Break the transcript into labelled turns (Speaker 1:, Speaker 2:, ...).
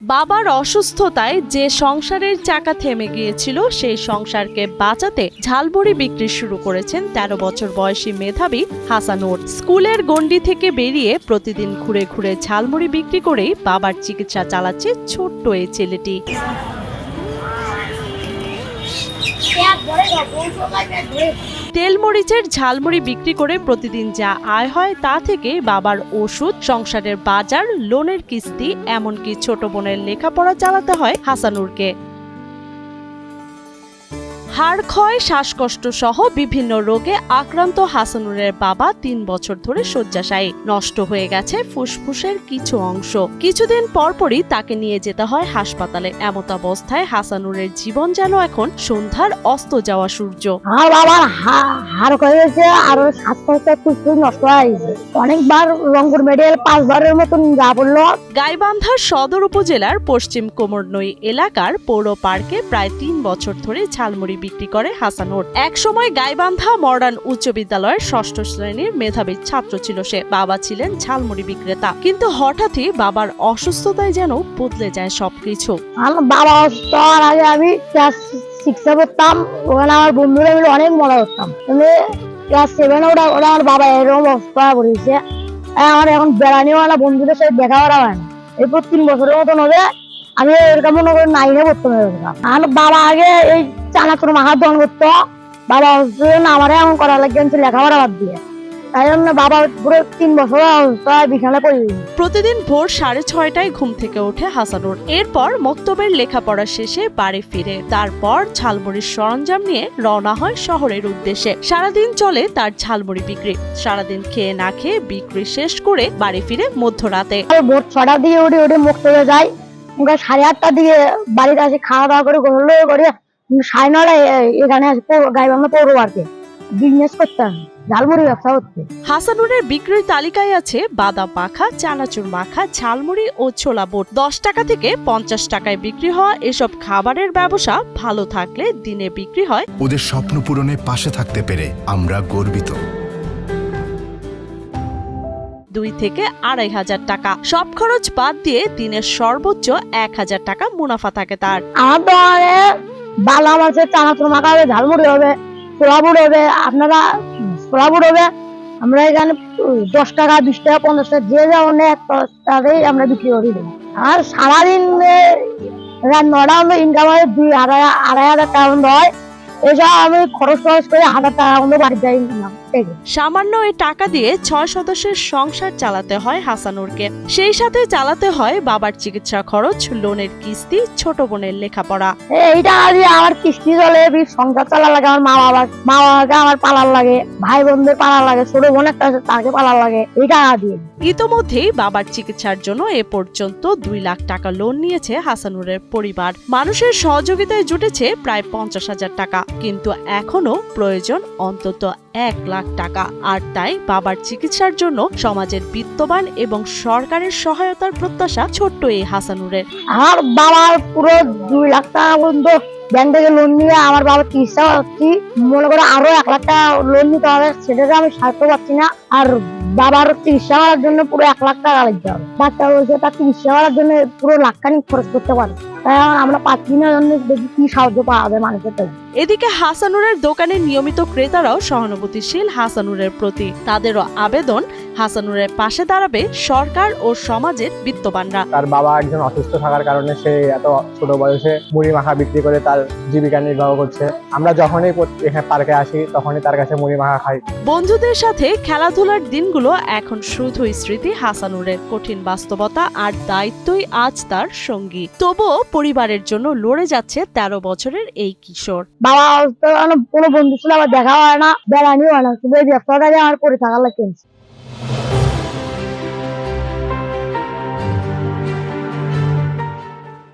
Speaker 1: বাবার অসুস্থতায় যে সংসারের চাকা থেমে গিয়েছিল সেই সংসারকে বাঁচাতে ঝালমুড়ি বিক্রি শুরু করেছেন ১৩ বছর বয়সী মেধাবী হাসানুর। স্কুলের গণ্ডি থেকে বেরিয়ে প্রতিদিন ঘুরে ঘুরে ঝালমুড়ি বিক্রি করেই বাবার চিকিৎসা চালাচ্ছে ছোট্ট এই ছেলেটি। তেলমরিচের ঝালমুড়ি বিক্রি করে প্রতিদিন যা আয় হয় তা থেকে বাবার ওষুধ, সংসারের বাজার, লোনের কিস্তি, এমনকি ছোট বোনের লেখাপড়া চালাতে হয় হাসানুরকে। হাড় ক্ষয়, শ্বাসকষ্ট সহ বিভিন্ন রোগে আক্রান্ত হাসানুরের বাবা ৩ বছর ধরে শয্যাশায়ী। নষ্ট হয়ে গেছে ফুসফুসের কিছু অংশ। কিছুদিন পরপরই তাকে নিয়ে যেতে হয় হাসপাতালে। এমত অবস্থায় হাসানুরের জীবন যেন এখন সন্ধ্যার অস্ত যাওয়া সূর্য।
Speaker 2: আমার বাবার হাড় ক্ষয় হয়েছে আর শ্বাসকষ্ট ফুসফুস নষ্ট হয়ে গেছে। অনেকবার রংপুর মেডিকেল ৫ বারের মতন যা বললো।
Speaker 1: গাইবান্ধা সদর উপজেলার পশ্চিম কোমরনই এলাকার পৌর পার্কে প্রায় ৩ বছর ধরে ঝালমুড়ি বিক্রি করে হাসানুর। একসময় গাইবান্ধা মডার্ন উচ্চ বিদ্যালয়ের ৬ষ্ঠ শ্রেণীর মেধাবী ছাত্র ছিল সে। বাবা ছিলেন ঝালমুড়ি বিক্রেতা, কিন্তু হঠাৎই বাবার অসুস্থতায় যেন বদলে যায় সবকিছু।
Speaker 2: আমার বাবা অসুস্থ হওয়ার আগে আমি ক্লাস 6-এ পড়তাম। ওখানে আমার বন্ধুরা মিলে অনেক মজা করতাম। ক্লাস 7-এ ওরা আমার বাবা এরকম অবস্থা করেছে। আমার এখন বেড়ানিওয়ালা বন্ধুদের সাথে দেখা করা হয় না। এরপর 3 বছরের মতন হবে আমি এরকম মনে করি 9-এ পড়তাম। আমার বাবা আগে এই চানাচুর মাখার দোকান করতো। বাবা অসুস্থ আমার এমন করা লাগছে লেখাপড়া বাদ দিয়ে। তাই জন্য বাবা পুরো 3 বছর বিছানায় পড়ে গেছে।
Speaker 1: প্রতিদিন ভোর 6:30টায় ঘুম থেকে ওঠে হাসানুর। এরপর মক্তবের লেখাপড়া শেষে বাড়ি ফিরে তারপর ঝালমুড়ির সরঞ্জাম নিয়ে রওনা হয় শহরের উদ্দেশ্যে। সারাদিন চলে তার ঝালমুড়ি বিক্রি। সারাদিন খেয়ে না খেয়ে বিক্রি শেষ করে বাড়ি ফিরে মধ্যরাতে।
Speaker 2: ভোর 6টার দিকে উঠে মক্তবে যাই। 8:30টার দিকে বাড়িতে আসি, খাওয়া দাওয়া করে গোসল করে 9:30টায় এখানে আসি গাইবান্ধা পৌর পার্কে বিজনেস করতাম, ঝালমুড়ি ব্যবসা করতে।
Speaker 1: হাসানুরের বিক্রির তালিকায় আছে বাদাম মাখা, চানাচুর মাখা, ঝালমুড়ি ও ছোলা বুট। 10 টাকা থেকে 50 টাকায় বিক্রি হওয়া এসব খাবারের ব্যবসা ভালো থাকলে দিনে বিক্রি হয়
Speaker 3: ওদের স্বপ্ন পূরণে পাশে থাকতে পেরে আমরা গর্বিত।
Speaker 1: 2 থেকে 2,500 টাকা। সব খরচ বাদ দিয়ে দিনের সর্বোচ্চ 1,000 টাকা মুনাফা থাকে তার।
Speaker 2: আমার দোকানে বালা মাছের চানাচুর মাখা হবে, ঝালমুড়ি হবে, ছোলা বুট হবে। আপনারা ছোলা বুট হবে আমরা এখানে 10 টাকা, 20 টাকা, 50 টাকা যে যেমন তাতেই আমরা বিক্রি করি। আর সারাদিন 9টা মতো ইনকাম হয় 2,000-2,500 টাকা মতো হয়। এসব আমি খরচ করে 1,000 টাকা মতো বাড়িতে যাই।
Speaker 1: সামান্য এই টাকা দিয়ে 6 সদস্যের সংসার চালাতে হয় হাসানুরকে। সেই সাথে চালাতে হয় বাবার চিকিৎসা খরচ, লোনের কিস্তি, ছোট বোনের লেখাপড়া।
Speaker 2: এই টাকা দিয়ে আমার কিস্তি চলে, সংসার চালা লাগে। আমার মা বাবাকে আমার পালার লাগে, ভাই বোনদের পালার লাগে, ছোট বোন একটা আছে তাকে পালার লাগে এই টাকা দিয়ে।
Speaker 1: ইতোমধ্যেই বাবার চিকিৎসার জন্য এ পর্যন্ত 2 লাখ টাকা লোন নিয়েছে হাসানুরের পরিবার। মানুষের সহযোগিতায় জুটেছে প্রায় 50,000 টাকা, কিন্তু এখনো প্রয়োজন অন্তত 1 লাখ টাকা। আর তাই বাবার চিকিৎসার জন্য সমাজের বিত্তবান এবং সরকারের সহায়তার প্রত্যাশা ছোট্ট এই হাসানুরের।
Speaker 2: আমার বাবার পুরো 2 লাখ টাকা পর্যন্ত ব্যাংক থেকে লোন নিয়ে আমার বাবার চিকিৎসা করছি। মনে করো আরো 1 লাখ টাকা লোন নিতে হবে, সেটাকে আমি সারতে পারছি না। আর বাবার চিকিৎসা করার জন্য পুরো 1 লাখ টাকা লাগতে হবে। ডাক্তার বলছে তার চিকিৎসা করার জন্য পুরো লাখখানিক খরচ করতে পারে। তাই আমরা পাচ্ছি না, জন্য দেখি কি সাহায্য পাওয়া যাবে মানুষের কাছে।
Speaker 1: এদিকে হাসানুরের দোকানে নিয়মিত ক্রেতারাও সহানুভূতিশীল হাসানুরের প্রতি। তাদেরও আবেদন হাসানুরের পাশে দাঁড়াবে সরকার ও সমাজের বিত্তবানরা।
Speaker 4: তার বাবা একজন অসুস্থ থাকার কারণে সে এত ছোট বয়সে মুড়ি মাখা বিক্রি করে তার জীবিকা নির্বাহ করছে। আমরা যখনই এখানে পার্কে আসি তখনই তার কাছে মুড়ি মাখা খাই।
Speaker 1: বন্ধুদের সাথে খেলাধুলার দিনগুলো এখন শুধুই স্মৃতি। হাসানুরের কঠিন বাস্তবতা আর দায়িত্বই আজ তার সঙ্গী। তবুও পরিবারের জন্য লড়ে যাচ্ছে 13 বছরের এই কিশোর।
Speaker 2: বাবা কোনো বন্ধু ছিল আমার দেখা হয় না, বেড়ানিও হয় না, শুধু এই ব্যবসাটাকে আমার করে থাকার লাগছে।